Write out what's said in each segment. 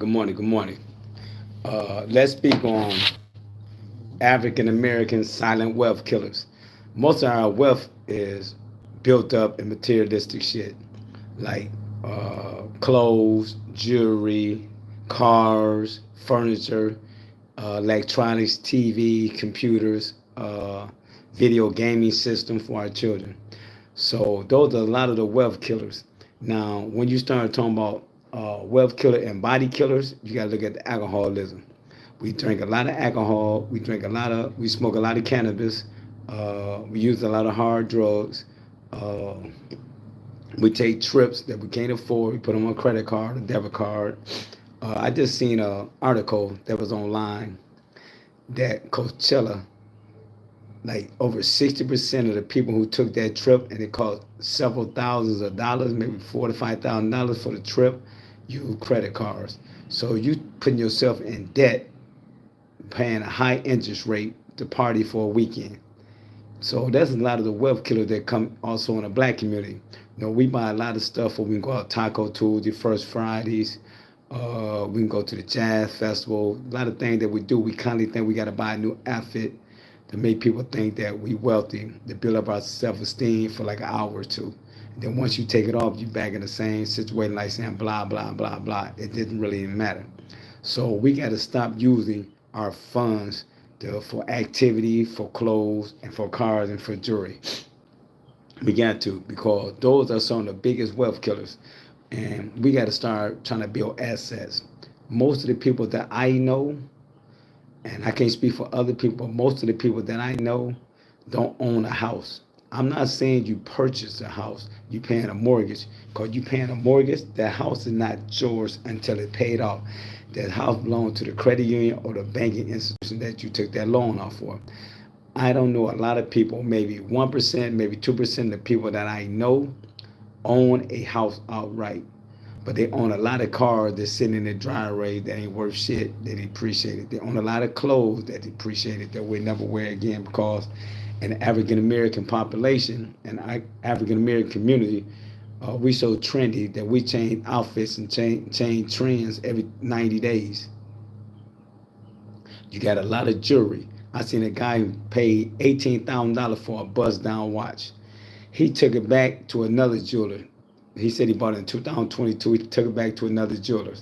Good morning. Good morning. Let's speak on African American silent wealth killers. Most of our wealth is built up in materialistic shit like clothes, jewelry, cars, furniture, electronics, TV, computers, video gaming system for our children. So those are a lot of the wealth killers. Now, when you start talking about wealth killer and body killers, you got to look at the alcoholism. We drink a lot of alcohol. We smoke a lot of cannabis. We use a lot of hard drugs. Uh, we take trips that we can't afford. We put them on a credit card, a debit card. I just seen an article that was online that Coachella, like over 60% of the people who took that trip, and it cost several thousands of dollars, maybe $4,000 to $5,000 for the trip, use credit cards. So you putting yourself in debt, paying a high interest rate to party for a weekend. So that's a lot of the wealth killers that come also in the black community. We buy a lot of stuff when we go out Taco Tuesday, First Fridays. We can go to the jazz festival. A lot of things that we do, we constantly think we got to buy a new outfit to make people think that we wealthy, to build up our self-esteem for like an hour or two. And then once you take it off, you back in the same situation like saying blah, blah, blah, blah. It didn't really even matter. So we got to stop using our funds for activity, for clothes, and for cars, and for jewelry. We got to, because those are some of the biggest wealth killers. And we got to start trying to build assets. Most of the people that I know, and I can't speak for other people, but most of the people that I know don't own a house. I'm not saying you purchase a house, you paying a mortgage. Because you paying a mortgage, that house is not yours until it paid off. That house belongs to the credit union or the banking institution that you took that loan off for. I don't know a lot of people, maybe 1%, maybe 2% of the people that I know own a house outright. But they own a lot of cars that's sitting in the driveway that ain't worth shit, that depreciated. They own a lot of clothes that depreciated that we'll never wear again, because in the African American population and African American community, we so trendy that we change outfits and change trends every 90 days. You got a lot of jewelry. I seen a guy who paid $18,000 for a bust down watch. He took it back to another jeweler. He said he bought it in 2022. He took it back to another jeweler.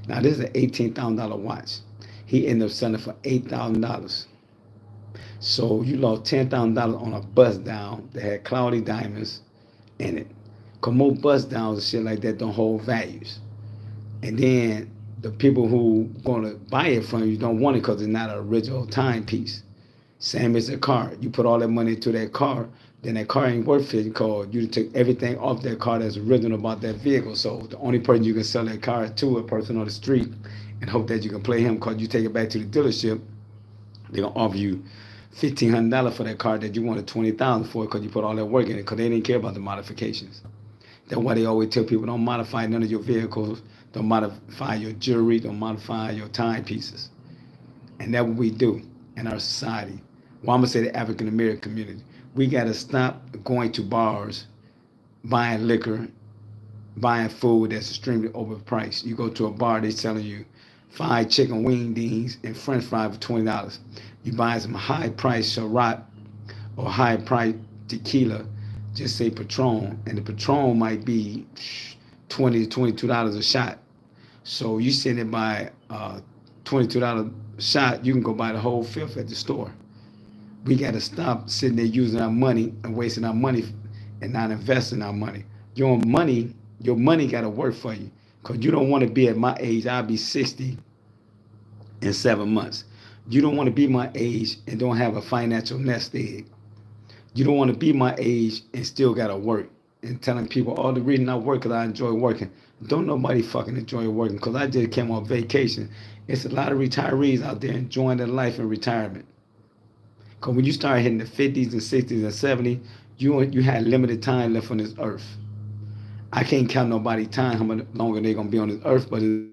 Now this is an $18,000 watch. He ended up selling it for $8,000. So you lost $10,000 on a bust down that had cloudy diamonds in it. Cause most bust downs and shit like that don't hold values. And then the people who gonna buy it from you don't want it because it's not an original timepiece. Same as a car. You put all that money into that car, then that car ain't worth it because you took everything off that car that's original about that vehicle. So the only person you can sell that car to, a person on the street, and hope that you can play him, because you take it back to the dealership, they're gonna offer you $1,500 for that car that you wanted $20,000 for, because you put all that work in it, because they didn't care about the modifications. That's why they always tell people, don't modify none of your vehicles, don't modify your jewelry, don't modify your timepieces. And that's what we do in our society. Well, I'm gonna say the African American community. We gotta stop going to bars, buying liquor, buying food that's extremely overpriced. You go to a bar, they selling you 5 chicken wingdings and French fries for $20. You buy some high price Ciroc or high price tequila, just say Patron, and the Patron might be $20 to $22 a shot. So you sitting there by $22 shot, you can go buy the whole fifth at the store. We got to stop sitting there using our money and wasting our money and not investing our money. Your money got to work for you, because you don't want to be at my age. I'll be 60 in 7 months. You don't want to be my age and don't have a financial nest egg. You don't want to be my age and still got to work and telling people, oh, the reason I work is I enjoy working. Don't nobody fucking enjoy working, because I just came on vacation. It's a lot of retirees out there enjoying their life in retirement. Because when you start hitting the 50s and 60s and 70s, you had limited time left on this earth. I can't count nobody time how much longer they're going to be on this earth, but it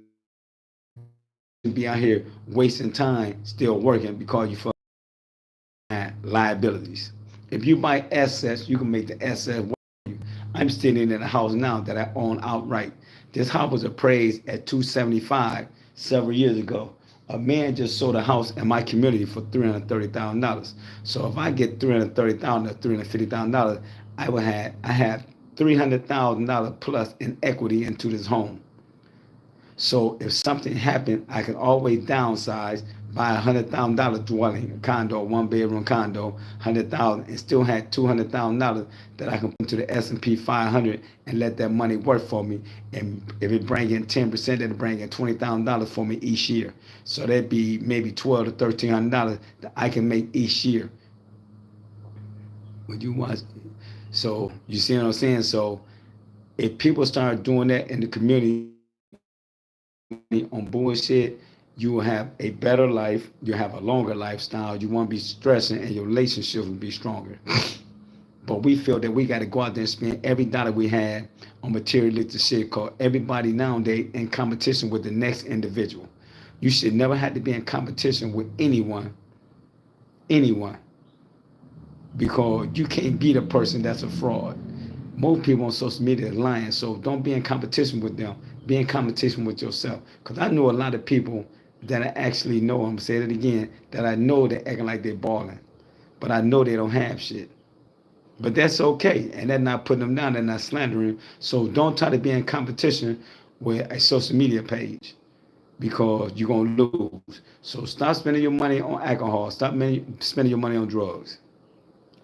be out here wasting time still working because you fucking liabilities. If you buy assets, you can make the assets work for you. I'm sitting in a house now that I own outright. This house was appraised at 275. several years ago. A man just sold a house in my community for $330,000. So if I get $330,000 or $350,000, I have $300,000 plus in equity into this home. So if something happened, I can always downsize, buy $100,000 dwelling, a condo, one bedroom condo, 100,000, and still had $200,000 that I can put into the S&P 500 and let that money work for me. And if it bring in 10%, it'll bring in $20,000 for me each year. So that'd be maybe $1,200 to $1,300 that I can make each year. Would you watch? So you see what I'm saying? So if people start doing that in the community on bullshit, you will have a better life, you'll have a longer lifestyle, you won't be stressing, and your relationship will be stronger. But we feel that we got to go out there and spend every dollar we have on materialistic shit, called everybody nowadays in competition with the next individual. You should never have to be in competition with anyone, because you can't beat a person that's a fraud. Most people on social media are lying, so don't be in competition with them. Be in competition with yourself. Because I know a lot of people that I actually know, I'm going to say it again, that I know they're acting like they're balling. But I know they don't have shit. But that's okay. And they're not putting them down, they're not slandering. So don't try to be in competition with a social media page, because you're going to lose. So stop spending your money on alcohol. Stop spending your money on drugs.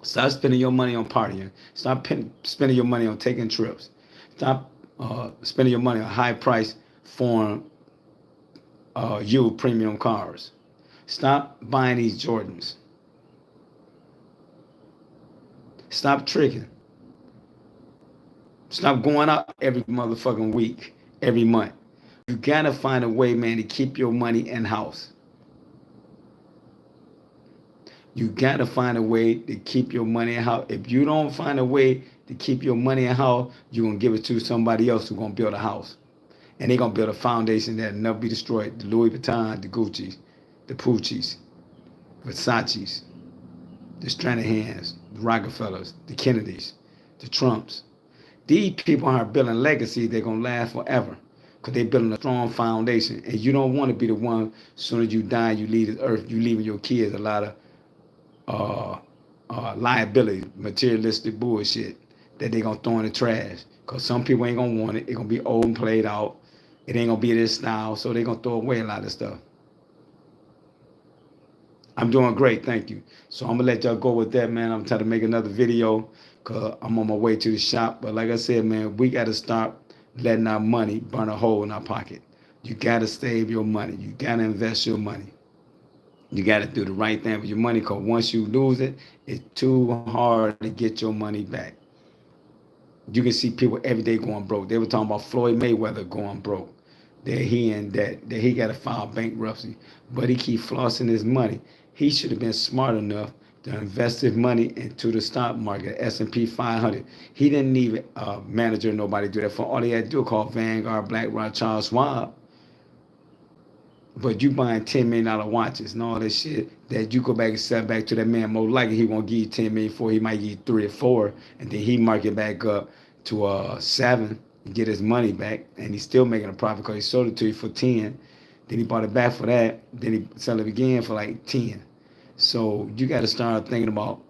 Stop spending your money on partying. Stop spending your money on taking trips. Stop spending your money on high-priced foreign used premium cars. Stop buying these Jordans. Stop tricking. Stop going out every motherfucking week, every month. You gotta find a way, man, to keep your money in-house. You gotta find a way to keep your money in-house. If you don't find a way to keep your money in-house, you're gonna give it to somebody else who's gonna build a house. And they're gonna build a foundation that'll never be destroyed. The Louis Vuitton, the Gucci's, the Pucci's, Versace's, the Stranahan's, the Rockefellers, the Kennedys, the Trumps. These people are building legacies. They're gonna last forever, because they're building a strong foundation. And you don't want to be the one, as soon as you die, you leave this earth, you leaving your kids a lot of liability, materialistic bullshit that they're gonna throw in the trash. Because some people ain't gonna want it. It's gonna be old and played out. It ain't gonna be this style, so they're gonna throw away a lot of stuff. I'm doing great, thank you. So I'm gonna let y'all go with that, man. I'm trying to make another video because I'm on my way to the shop. But like I said, man, we gotta stop letting our money burn a hole in our pocket. You gotta save your money. You gotta invest your money. You got to do the right thing with your money, because once you lose it, it's too hard to get your money back. You can see people every day going broke. They were talking about Floyd Mayweather going broke. That he in debt, that he got to file bankruptcy. But he keep flossing his money. He should have been smart enough to invest his money into the stock market, S&P 500. He didn't need a manager or nobody do that for. All he had to do was call Vanguard, BlackRock, Charles Schwab. But you buying $10 million watches and all that shit that you go back and sell back to that man, more likely he won't give you $10 million for. He might give you 3 or 4, and then he mark it back up to 7 and get his money back, and he's still making a profit because he sold it to you for 10. Then he bought it back for that. Then he sell it again for like 10. So you got to start thinking about.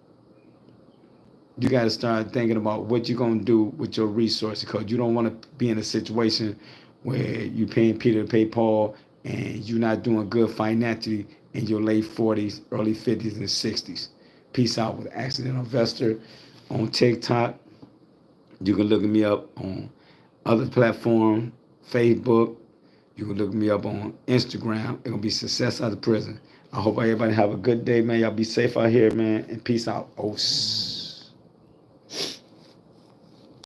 You got to start thinking about what you're gonna do with your resources, because you don't want to be in a situation where you paying Peter to pay Paul, and you're not doing good financially in your late 40s, early 50s, and 60s. Peace out with Accidental Investor on TikTok. You can look me up on other platforms, Facebook. You can look me up on Instagram. It's going to be Success Out of Prison. I hope everybody have a good day, man. Y'all be safe out here, man, and peace out. Oh,